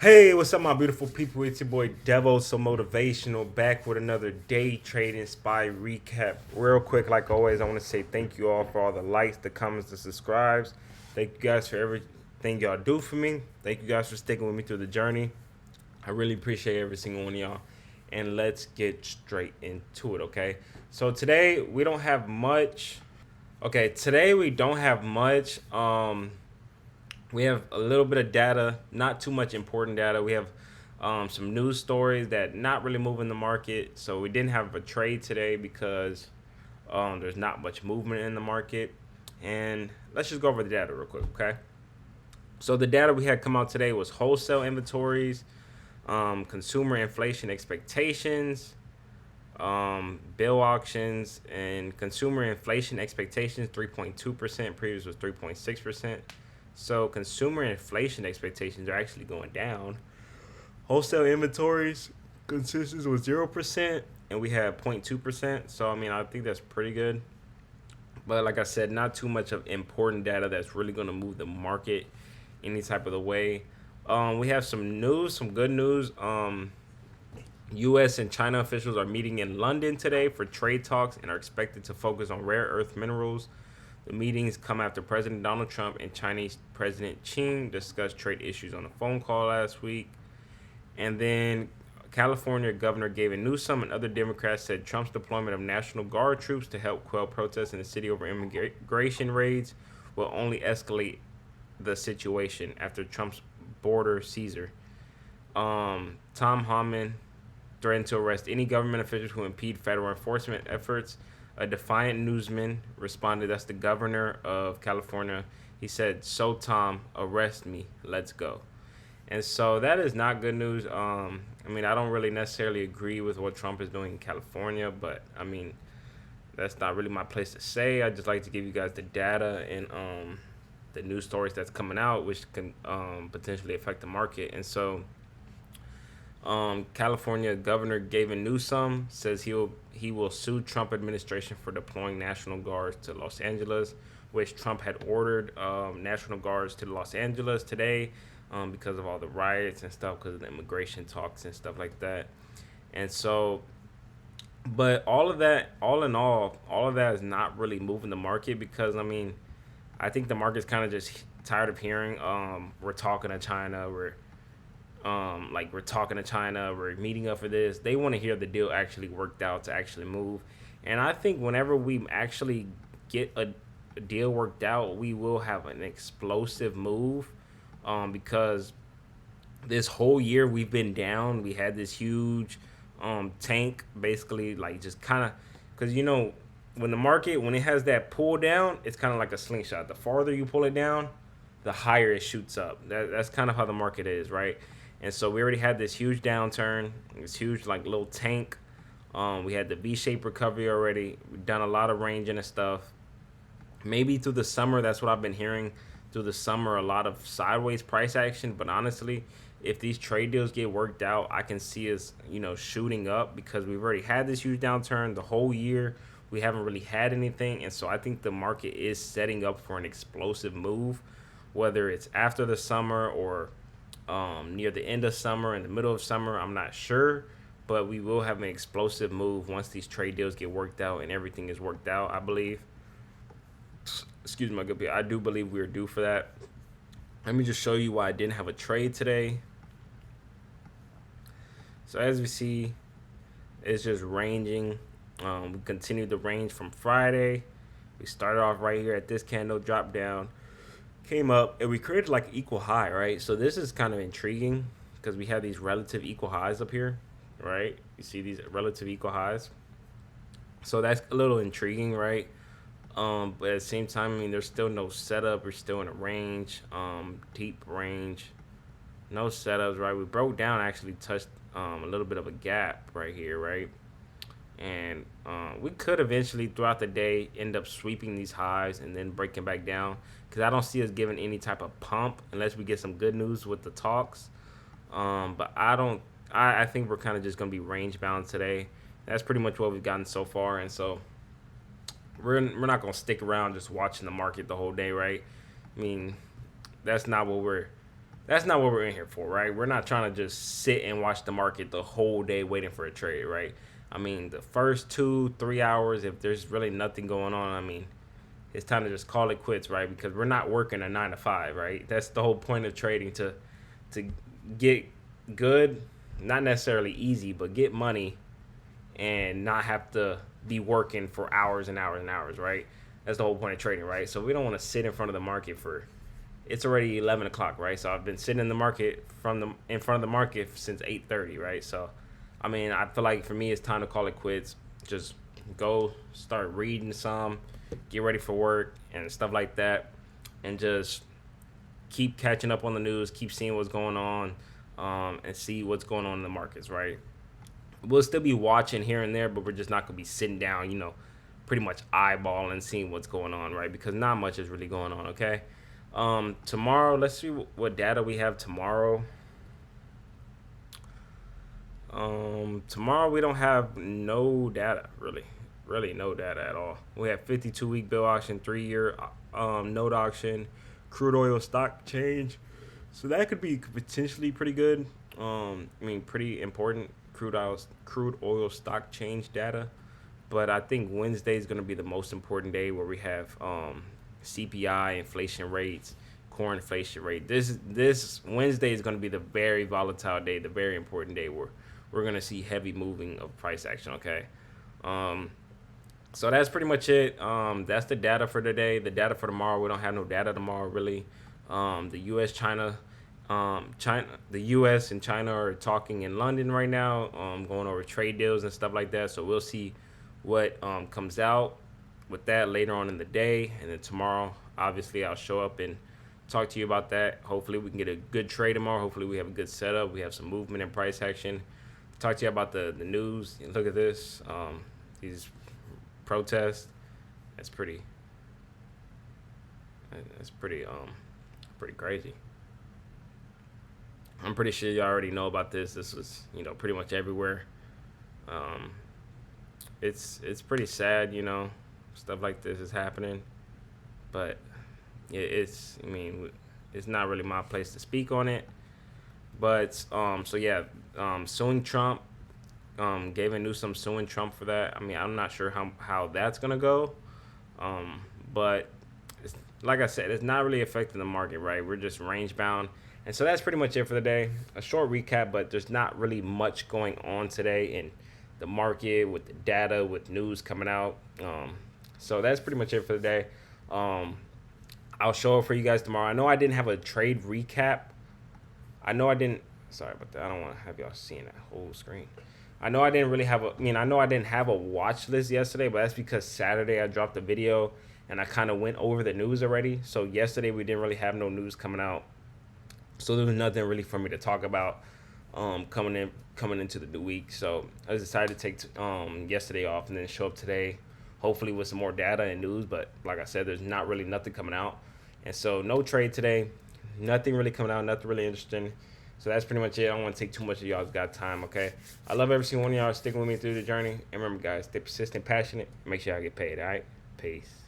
Hey, what's up, my beautiful people? It's your boy Devo, so motivational, back with another day trading spy recap. Real quick, like always, I want to say thank you all for all the likes, the comments, the subscribes. Thank you guys for everything y'all do for me. Thank you guys for sticking with me through the journey. I really appreciate every single one of y'all. And let's get straight into it, okay? So today we don't have much. Okay, today we don't have much. We have a little bit of data, not too much important data. We have some news stories that not really moving the market. So we didn't have a trade today because there's not much movement in the market. And let's just go over the data real quick, okay? So the data we had come out today was wholesale inventories, consumer inflation expectations, bill auctions, and consumer inflation expectations 3.2%. Previous was 3.6%. So consumer inflation expectations are actually going down. Wholesale inventories consensus was 0%, and we had 0.2%. So I mean, I think that's pretty good. But like I said, not too much of important data that's really going to move the market any type of the way. We have some news, some good news. U.S. and China officials are meeting in London today for trade talks and are expected to focus on rare earth minerals. The meetings come after President Donald Trump and Chinese President Xi discussed trade issues on a phone call last week. And then California Governor Gavin Newsom and other Democrats said Trump's deployment of National Guard troops to help quell protests in the city over immigration raids will only escalate the situation after Trump's border seizure. Tom Homan threatened to arrest any government officials who impede federal enforcement efforts. A defiant newsman responded, "That's the governor of California." He said, "So Tom, arrest me. Let's go." And so that is not good news. I mean, I don't really necessarily agree with what Trump is doing in California, but I mean, that's not really my place to say. I just like to give you guys the data and the news stories that's coming out, which can potentially affect the market. And so California Governor Gavin Newsom says he will sue Trump administration for deploying National Guards to Los Angeles, which Trump had ordered National Guards to Los Angeles today because of all the riots and stuff, because of the immigration talks and stuff like that. And so, but all of that, all in all of that is not really moving the market because I mean, I think the market's kind of just tired of hearing we're talking to China, we're talking to China, we're meeting up for this. They want to hear the deal actually worked out to actually move. And I think whenever we actually get a deal worked out, we will have an explosive move because this whole year we've been down. We had this huge tank, basically, like just kind of because when the market when it has that pull down, it's kind of like a slingshot. The farther you pull it down, the higher it shoots up. That's kind of how the market is, right? And so we already had this huge downturn, this huge like little tank. We had the V-shaped recovery already. We've done a lot of ranging and stuff. Maybe through the summer, that's what I've been hearing. Through the summer, a lot of sideways price action. But honestly, if these trade deals get worked out, I can see us, shooting up because we've already had this huge downturn the whole year. We haven't really had anything, and so I think the market is setting up for an explosive move, whether it's after the summer or near the end of summer, in the middle of summer. I'm not sure, but we will have an explosive move once these trade deals get worked out and everything is worked out, I believe. Excuse my good people. I do believe we're due for that. Let me just show you why I didn't have a trade today. So as we see, it's just ranging. We continued the range from Friday. We started off right here at this candle, dropped down, came up, and we created like equal high, right? So this is kind of intriguing because we have these relative equal highs up here, right? You see these relative equal highs. So that's a little intriguing, right? But at the same time, I mean, there's still no setup. We're still in a range, deep range, no setups, right? We broke down, actually touched a little bit of a gap right here, right? And we could eventually, throughout the day, end up sweeping these highs and then breaking back down because I don't see us giving any type of pump unless we get some good news with the talks. But I don't. I think we're kind of just gonna be range bound today. That's pretty much what we've gotten so far, and so we're not gonna stick around just watching the market the whole day, right? I mean, that's not what we're That's not what we're in here for, right? We're not trying to just sit and watch the market the whole day waiting for a trade, right? I mean, the first 2, 3 hours, if there's really nothing going on, I mean, it's time to just call it quits, right? Because we're not working a 9 to 5, right? That's the whole point of trading, to get good, not necessarily easy, but get money and not have to be working for hours and hours and hours, right? That's the whole point of trading, right? So we don't want to sit in front of the market for. It's already 11 o'clock, right? So I've been sitting in the market in front of the market since 8:30, right? So, I mean, I feel like for me, it's time to call it quits. Just go start reading some, get ready for work and stuff like that, and just keep catching up on the news, keep seeing what's going on, and see what's going on in the markets, right? We'll still be watching here and there, but we're just not gonna be sitting down, pretty much eyeballing seeing what's going on, right? Because not much is really going on. Okay. Tomorrow, let's see what data we have tomorrow. Tomorrow we don't have no data really no data at all. We have 52-week bill auction, 3-year note auction, crude oil stock change, so that could be potentially pretty good. I mean, pretty important crude oil stock change data. But I think Wednesday is going to be the most important day where we have CPI, inflation rates, core inflation rate. This Wednesday is going to be the very volatile day, the very important day where we're going to see heavy moving of price action. Okay. Um, so that's pretty much it. That's the data for today. The data for tomorrow, we don't have no data tomorrow really. The U.S. the U.S. and China are talking in London right now, going over trade deals and stuff like that. So we'll see what comes out with that later on in the day, and then tomorrow, obviously, I'll show up and talk to you about that. Hopefully, we can get a good trade tomorrow. Hopefully, we have a good setup. We have some movement and price action. Talk to you about the news. Look at this. These protests. That's pretty. That's pretty crazy. I'm pretty sure you already know about this. This was, pretty much everywhere. Um, it's pretty sad, stuff like this is happening, but it's I mean, it's not really my place to speak on it. But so yeah, suing Trump, Gavin Newsom suing Trump for that. I mean, I'm not sure how that's gonna go, um, but it's, like I said, it's not really affecting the market, right? We're just range bound. And so that's pretty much it for the day. A short recap, but there's not really much going on today in the market with the data, with news coming out. So that's pretty much it for the day. Um, I'll show it for you guys tomorrow. I know I didn't have a trade recap. I know I didn't. Sorry about that. I don't want to have y'all seeing that whole screen. I know I didn't really have I know I didn't have a watch list yesterday, but that's because Saturday I dropped a video and I kind of went over the news already. So yesterday we didn't really have no news coming out. So there was nothing really for me to talk about coming into the new week. So I decided to take yesterday off and then show up today, hopefully with some more data and news. But like I said, there's not really nothing coming out, and so no trade today. Nothing really coming out. Nothing really interesting. So that's pretty much it. I don't want to take too much of y'all's got time. Okay, I love every single one of y'all sticking with me through the journey. And remember, guys, stay persistent, passionate. Make sure y'all get paid. All right, peace.